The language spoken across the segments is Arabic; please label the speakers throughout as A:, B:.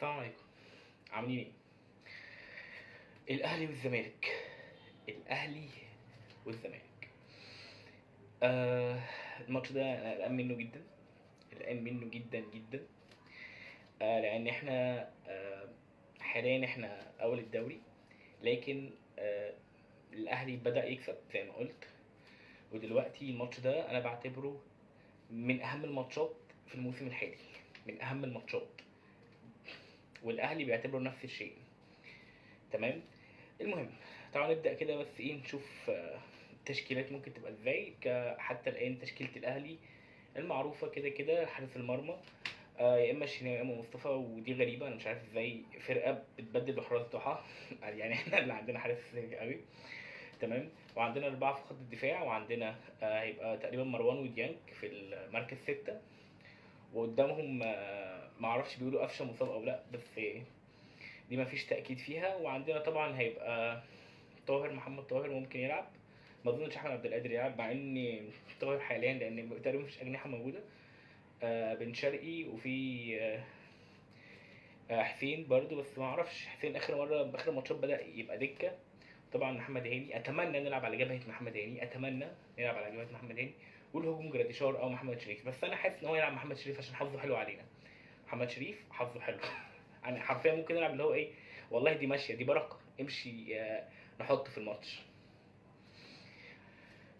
A: السلام عليكم. عاملين ايه؟ الاهلي والزمالك. الاهلي والزمالك. آه الماتش ده انا قلقان منه جدا، قلقان منه جدا جدا. لان احنا حاليا احنا اول الدوري، لكن الاهلي بدأ يكسب زي ما قلت. ودلوقتي الماتش ده انا بعتبره من اهم الماتشات في الموسم الحالي، من اهم الماتشات، والاهلي بيعتبره نفس الشيء. تمام. المهم، تعالوا نبدأ كده بس ايه نشوف التشكيلات ممكن تبقى ازاي. حتى الآن تشكيلة الأهلي المعروفة كده كده: حارس المرمى يا اما الشناوي يا اما مصطفى، ودي غريبة، انا مش عارف ازاي فرقة بتبدل بحراس ضحى يعني احنا اللي عندنا حارس قوي. تمام. وعندنا أربعة في خط الدفاع، وعندنا هيبقى تقريبا مروان وديانج في المركز ستة، وقدامهم معرفش بيقولوا قفشة مصاب أو لأ، بس دي مفيش تأكيد فيها. وعندنا طبعا هيبقى محمد طاهر ممكن يلعب. ما اظنش احمد عبد القادر يلعب، مع ان طاهر حاليا لان تقريبا مفيش اجنحه موجوده. بن شرقي، وفي حسين برضو، بس ما اعرفش حسين اخر ماتشات بدا يبقى دكه. طبعا محمد هاني، اتمنى نلعب على جبهه محمد هاني، اتمنى نلعب على جبهه محمد هاني. والهجوم جراديشار او محمد شريف، بس انا حاسس ان هو يلعب محمد شريف عشان حظه حلو علينا. محمد شريف حظه حلو يعني حرفيا ممكن نلعب اللي هو ايه، والله دي ماشيه، دي بركه امشي نحط في الماتش.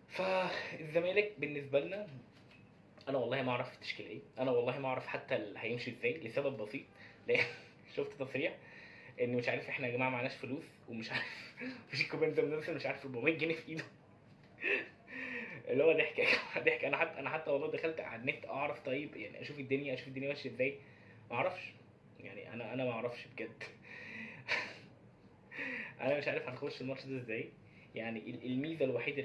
A: فالزمالك بالنسبه لنا، انا والله ما اعرف التشكيله ايه، انا والله ما اعرف حتى هيمشي ازاي، لسبب بسيط. لان شفت تصريح ان مش عارف احنا يا جماعه معناش فلوس، ومش عارف مفيش كوبان زي مثلا مش عارف 400 جنيه في ايده اللي هو ضحك يا جماعه ضحك. انا حتى والله دخلت على النت اعرف، طيب يعني اشوف الدنيا ماشيه ازاي. ما اعرفش، يعني انا ما اعرفش بجد انا مش عارف هنخش الماتش ده ازاي. يعني الميزه الوحيده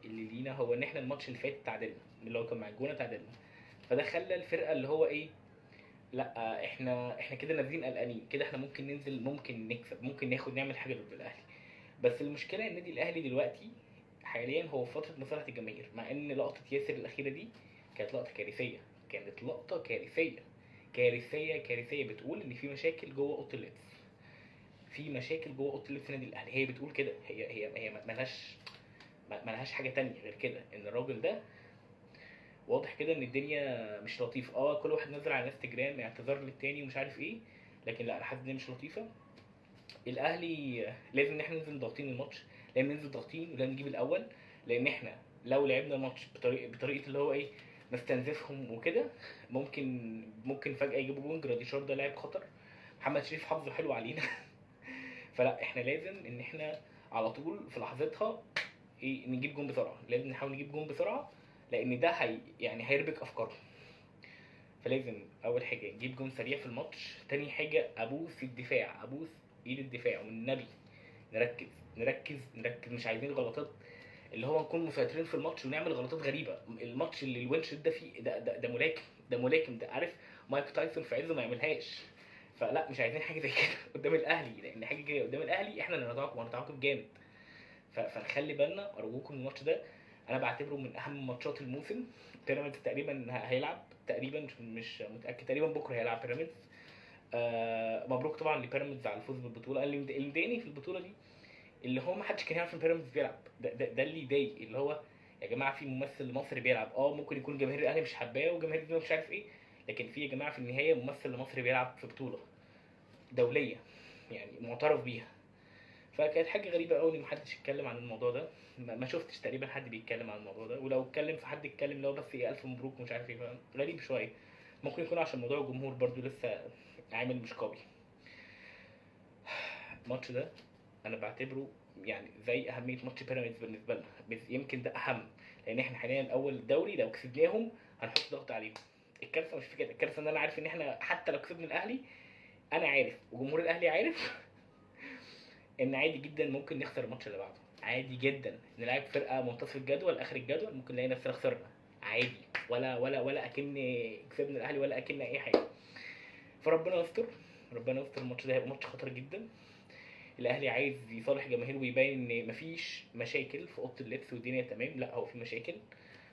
A: اللي لينا هو ان احنا الماتش اللي فات تعادلنا، اللي هو كان مع الجونه تعادلنا. فده خلى الفرقه اللي هو ايه، لا احنا كده نازلين قلقانين كده، احنا ممكن ننزل، ممكن نكسب، ممكن نعمل حاجه ضد الاهلي. بس المشكله ان النادي الاهلي دلوقتي حاليا هو في فتره مصالحه الجماهير، مع ان لقطه ياسر الاخيره دي كانت لقطه كارثيه، كانت لقطه كارثيه كارثيه كارثيه، بتقول ان في مشاكل جوه اوضه اللبس، في مشاكل جوه اوضه اللبس في النادي الاهلي. هي بتقول كده، هي ملهاش حاجه تانية غير كده، ان الراجل ده واضح كده ان الدنيا مش لطيفه. كل واحد نزل على انستجرام اعتذار للتاني ومش عارف ايه، لكن لا، انا حاسس ان هي مش لطيفه. الاهلي لازم ان احنا ننزل ضاغطين الماتش، لازم ننزل ضاغطين ولازم نجيب الاول. لان احنا لو لعبنا الماتش بطريقه اللي هو ايه، نستنزفهم وكده، ممكن فجاه يجيبوا جون. جراديشار ده لاعب خطر، محمد شريف حظه حلو علينا فلا، احنا لازم ان احنا على طول في لحظتها ايه نجيب جون بسرعه، لازم نحاول نجيب جون بسرعه، لان ده يعني هيربك افكارهم. فلازم اول حاجه نجيب جون سريع في الماتش. تاني حاجه ابوس الدفاع، ابوس ايد الدفاع والنبي، نركز نركز نركز، مش عايزين غلطات اللي هو نكون مسيطرين في الماتش ونعمل غلطات غريبه. الماتش اللي الونش ده فيه ده ملاكم، ده ملاكم، ده عارف مايك تايسون في عزه ما يعملهاش. فلا، مش عايزين حاجه زي كده قدام الاهلي، لان حاجه كده قدام الاهلي احنا اللي هنتعاقب جامد. فنخلي بالنا ارجوكم. الماتش ده انا بعتبره من اهم ماتشات الموسم. بيراميدز تقريبا هيلعب، تقريبا مش متاكد، تقريبا بكره هيلعب بيراميدز. مبروك طبعا لبيراميدز على الفوز بالبطوله. اللي مضايقني في البطوله دي اللي هو ما حدش كان يعرف ان بيراميدز بيلعب، ده اللي يضايق، اللي هو يا جماعه في ممثل مصري بيلعب. ممكن يكون جماهير الاهلي مش حباه وجماهير الزمالك مش عارف ايه، لكن في يا جماعه في النهايه ممثل مصري بيلعب في بطوله دوليه، يعني معترف بيها. فكانت حاجه غريبه قوي ان محدش يتكلم عن الموضوع ده. ما شفتش تقريبا حد بيتكلم عن الموضوع ده، ولو اتكلم في حد اتكلم اللي هو بس ايه الف مبروك ومش عارف ايه. غريب شويه، ممكن يكون عشان موضوع الجمهور برضو لسه عامل مش قوي. الماتش ده انا بعتبره يعني زي اهميه ماتش بيراميدز بالنسبه لنا، بس يمكن ده اهم، لان احنا حاليا اول الدوري، لو كسبناهم هنحط ضغط عليهم. الكارثه مش في كده، الكارثه ان انا عارف ان احنا حتى لو كسبنا الاهلي، انا عارف وجمهور الاهلي عارف ان عادي جدا ممكن نخسر الماتش اللي بعده، عادي جدا نلعب فرقه منتصف الجدول اخر الجدول ممكن نلاقي نفسنا خسرنا عادي، ولا اكن كسبنا الاهلي ولا اكن اي حاجه. فربنا يستر، ربنا يستر. الماتش ده هيبقى ماتش خطر جدا. الاهلي عايز يصالح جماهيره ويبين ان مفيش مشاكل في اوضه اللبس والدنيا تمام، لا هو في مشاكل،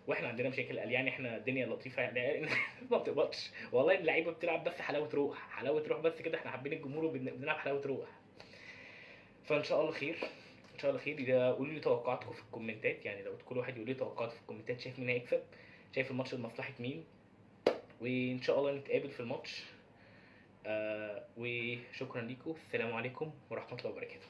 A: واحنا عندنا مشاكل. قال يعني احنا الدنيا لطيفه يعني ما بتقبضش والله. اللعيبه بتلعب بس حلاوه روح، حلاوه روح بس كده. احنا حابين الجمهور وبنلعب حلاوه روح. فان شاء الله خير، ان شاء الله خير. اذا قولوا لي توقعاتكم في الكومنتات، يعني لو كل واحد يقول لي توقعاته في الكومنتات، شايف مين هيكسب، شايف الماتش لمصلحه مين. وان شاء الله نتقابل في الماتش. وشكرا لكم، السلام عليكم ورحمه الله وبركاته.